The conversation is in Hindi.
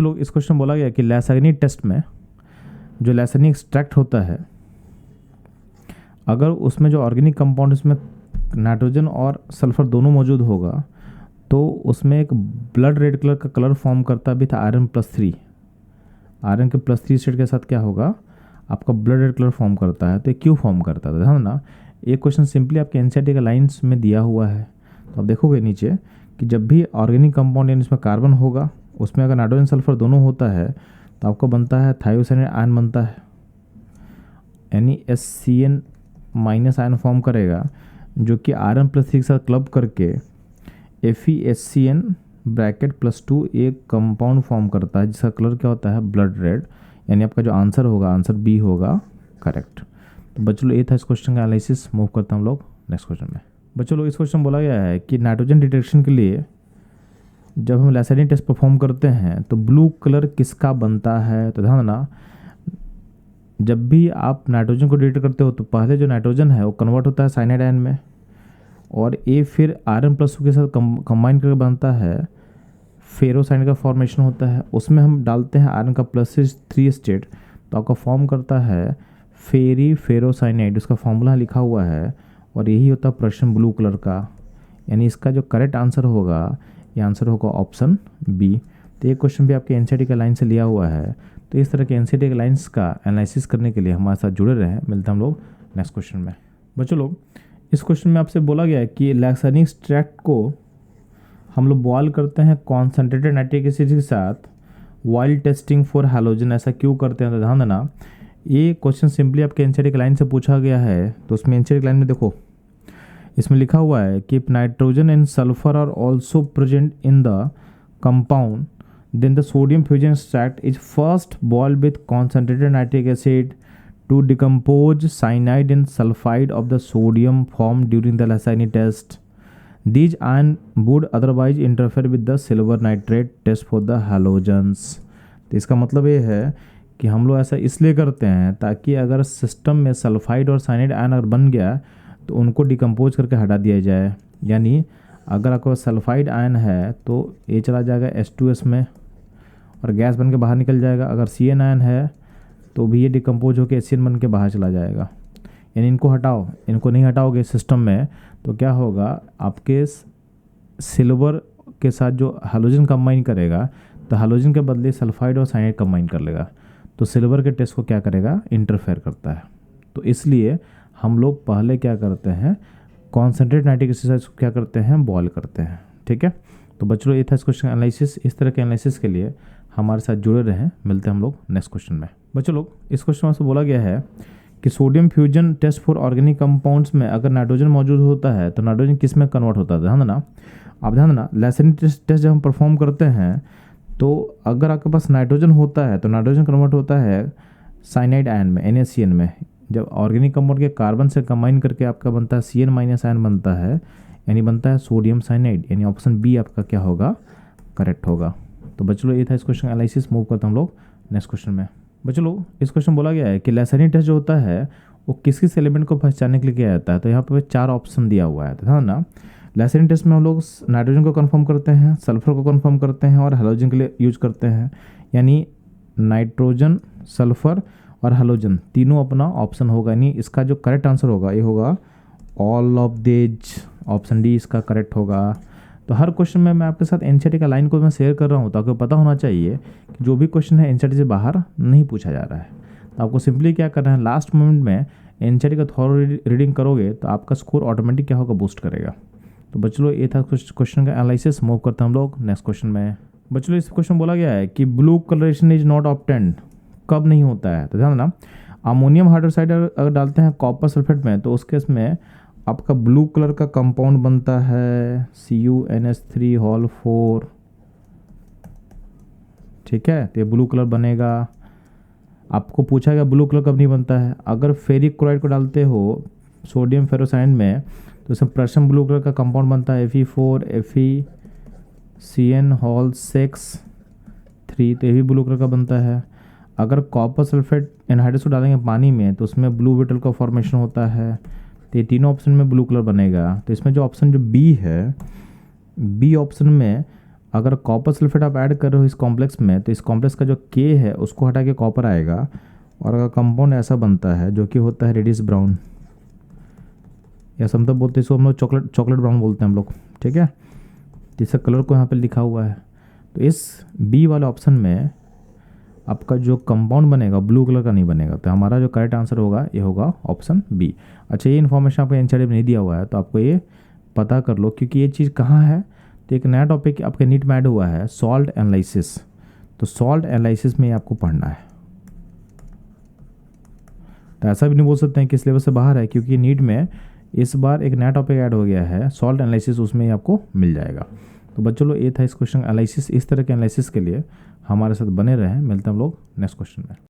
लोग इस क्वेश्चन बोला गया कि लैसैनी टेस्ट में जो लैसैनी एक्सट्रैक्ट होता है, अगर उसमें जो ऑर्गेनिक कंपाउंड उसमें नाइट्रोजन और सल्फर दोनों मौजूद होगा तो उसमें एक ब्लड रेड कलर का कलर फॉर्म करता भी था आयरन+3। आयरन के +3 स्टेट के साथ क्या होगा, आपका ब्लड रेड कलर फॉर्म करता है। तो ये क्यों फॉर्म करता था, ध्यान ना, ये क्वेश्चन सिंपली आपके एनसीईआरटी का लाइंस में दिया हुआ है। तो आप देखोगे नीचे कि जब भी ऑर्गेनिक कंपाउंड यानी इसमें कार्बन होगा, उसमें अगर नाइट्रोजन सल्फर दोनों होता है तो आपको बनता है थायोसाइनाइड आयन बनता है, यानी HCN- आयन फॉर्म करेगा, जो कि आयरन+3 के साथ क्लब करके FeHCN ब्रैकेट +2 एक कंपाउंड फॉर्म करता है जिसका कलर क्या होता है, ब्लड रेड। यानी आपका जो आंसर होगा, आंसर बी होगा करेक्ट। तो बच्चों लोग ये था इस क्वेश्चन का एनालिसिस। मूव करते हैं हम लोग नेक्स्ट क्वेश्चन में। बच्चों लोग इस क्वेश्चन बोला गया है कि नाइट्रोजन डिटेक्शन के लिए जब हम लैसैनी टेस्ट परफॉर्म करते हैं तो ब्लू कलर किसका बनता है। तो ध्यान देना, जब भी आप नाइट्रोजन को डिटेक्ट करते हो तो पहले जो नाइट्रोजन है वो कन्वर्ट होता है साइनाइड आयन में, और ये फिर आयरन+2 के साथ कंबाइन करके बनता है फेरोसाइनाइड का फॉर्मेशन होता है। उसमें हम डालते हैं आयरन का +3 स्टेट, तो आपका फॉर्म करता है फेरोसाइनाइड। उसका फॉर्मूला लिखा हुआ है और यही होता है प्रश्न ब्लू कलर का। यानी इसका जो करेक्ट आंसर होगा, ये आंसर होगा ऑप्शन बी। तो ये क्वेश्चन भी आपके एनसीईआरटी का लाइन से लिया हुआ है। तो इस तरह के एनसीईआरटी के लाइंस का एनालिसिस करने के लिए हमारे साथ जुड़े रहें। मिलते हैं हम लोग नेक्स्ट क्वेश्चन में। बच्चों लोग इस क्वेश्चन में आपसे बोला गया है कि लैसैनी एक्सट्रैक्ट को हम लोग बॉयल करते हैं कॉन्सेंट्रेटेड नाइट्रिक एसिड के साथ वाइल टेस्टिंग फॉर हैलोजन। ऐसा क्यों करते हैं, तो ध्यान देना, ये क्वेश्चन सिंपली आपके एनसीईआरटी के लाइन से पूछा गया है। तो उसमें एनसीईआरटी के लाइन में देखो, इसमें लिखा हुआ है कि nitrogen and sulphur are also present in the compound, then the sodium fusion extract is first boiled with concentrated nitric acid to decompose cyanide and sulfide of the sodium formed during the Lacini test. These ion would otherwise interfere with the silver nitrate test for the halogens. तो इसका मतलब ये है कि हम लोग ऐसा इसलिए करते हैं ताकि अगर सिस्टम में सल्फाइड और साइनाइड आयन अगर बन गया तो उनको डिकम्पोज करके हटा दिया जाए। यानी अगर आपको सल्फाइड आयन है तो ये चला जाएगा H2S में और गैस बन के बाहर निकल जाएगा। अगर CN आयन है तो भी ये डिकम्पोज होकर HCN बन के बाहर चला जाएगा। यानी इनको हटाओ, इनको नहीं हटाओगे सिस्टम में तो क्या होगा, आपके सिल्वर के साथ जो हैलोजन कंबाइन करेगा तो हैलोजन के बदले सल्फाइड और साइनाइड कंबाइन कर लेगा, तो सिल्वर के टेस्ट को क्या करेगा, इंटरफेयर करता है। तो इसलिए हम लोग पहले क्या करते हैं, कॉन्सेंट्रेट नाइट्रिक एसिड को क्या करते हैं, बॉयल करते हैं। ठीक है, तो बच्चों ये था इस क्वेश्चन एनालिसिस। इस तरह के एनालिसिस के लिए हमारे साथ जुड़े रहें। मिलते हैं हम लोग नेक्स्ट क्वेश्चन में। बच्चों लोग इस क्वेश्चन में से बोला गया है कि sodium fusion test for organic compounds में अगर नाइट्रोजन मौजूद होता है तो नाइट्रोजन किस में कन्वर्ट होता है। ध्यान देना, आप ध्यान देना, लैसैनी टेस्ट जब हम परफॉर्म करते हैं तो अगर आपके पास नाइट्रोजन होता है तो नाइट्रोजन कन्वर्ट होता है साइनाइड आयन में, NaCN में। जब ऑर्गेनिक कंपाउंड के कार्बन से कंबाइन करके आपका बनता है CN- आयन बनता है, यानी बनता है सोडियम साइनाइड। यानी ऑप्शन बी आपका क्या होगा, करेक्ट होगा। तो बच्चों ये था इस क्वेश्चन एनालिसिस। मूव करते हम लोग नेक्स्ट क्वेश्चन में। बच्चों लोग इस क्वेश्चन बोला गया है कि लैसैनी टेस्ट जो होता है वो किस किस एलिमेंट को पहचानने के लिए किया जाता है। तो यहाँ पे 4 ऑप्शन दिया हुआ है। तो ध्यान ना, लैसैनी टेस्ट में हम लोग नाइट्रोजन को कंफर्म करते हैं, सल्फर को कंफर्म करते हैं और हैलोजन के लिए यूज करते हैं। यानी नाइट्रोजन, सल्फर और हैलोजन तीनों अपना ऑप्शन होगा। यानी इसका जो करेक्ट आंसर होगा ये होगा all of this, option D इसका करेक्ट होगा। तो हर क्वेश्चन में मैं आपके साथ एनसीईआरटी का लाइन को मैं शेयर कर रहा हूँ ताकि पता होना चाहिए कि जो भी क्वेश्चन है एनसीईआरटी से बाहर नहीं पूछा जा रहा है। तो आपको सिंपली क्या करना है, लास्ट मोमेंट में एनसीईआरटी का थॉरो रीडिंग करोगे तो आपका स्कोर ऑटोमेटिक क्या होगा, बूस्ट करेगा। तो बच्चों ये था क्वेश्चन का एनालिसिस। मूव करते हैं हम लोग नेक्स्ट क्वेश्चन में। बच्चों इस क्वेश्चन बोला गया है कि blue colouration is not obtained, कब नहीं होता है। तो ध्यान देना, अमोनियम हाइड्रोक्साइड अगर डालते हैं कॉपर सल्फेट में तो उस केस में आपका ब्लू कलर का कंपाउंड बनता है CuNH3 4। ठीक है, तो ये ब्लू कलर बनेगा। आपको पूछा गया ब्लू कलर कब नहीं बनता है, अगर फेरिक क्लोराइड को डालते हो सोडियम फेरोसाइनाइड में तो इसमें प्रश्न ब्लू कलर का कंपाउंड बनता है Fe4 FeCN6 3, तो ये भी ब्लू कलर का बनता है। अगर कॉपर सल्फेट एनहाइड्रस को डालेंगे पानी में तो उसमें ब्लू विटल का फॉर्मेशन होता है। तो ये तीनों ऑप्शन में ब्लू कलर बनेगा। तो इसमें जो ऑप्शन जो बी है, बी ऑप्शन में अगर कॉपर सल्फेट आप ऐड कर रहे हो इस कॉम्प्लेक्स में, तो इस कॉम्प्लेक्स का जो के है उसको हटा के कॉपर आएगा, और अगर कंपाउंड ऐसा बनता है जो कि होता है रेडिश ब्राउन, या समतब बोलते हैं इसको हम लोग, चॉकलेट ब्राउन बोलते हैं हम लोग, ठीक है। तो इसका कलर को यहाँ पे लिखा हुआ है, तो इस बी वाले ऑप्शन में आपका जो कंपाउंड बनेगा ब्लू कलर का नहीं बनेगा, तो हमारा जो करेक्ट आंसर होगा ये होगा ऑप्शन बी। अच्छा, ये इन्फॉर्मेशन आपको एनसीईआरटी में नहीं दिया हुआ है, तो आपको ये पता कर लो, क्योंकि ये चीज़ कहाँ है। तो एक नया टॉपिक आपके नीट में ऐड हुआ है, सॉल्ट एनालिसिस। तो सॉल्ट एनालिसिस में आपको पढ़ना है। तो ऐसा भी नहीं बोल सकते हैं कि सिलेबस से बाहर है, क्योंकि नीट में इस बार एक नया टॉपिक ऐड हो गया है, सॉल्ट एनालिसिस, उसमें ही आपको मिल जाएगा। तो बच्चों लोग ये था इस क्वेश्चन एनालिसिस। इस तरह के एनालिसिस के लिए हमारे साथ बने रहें। मिलते हैं हम लोग नेक्स्ट क्वेश्चन में।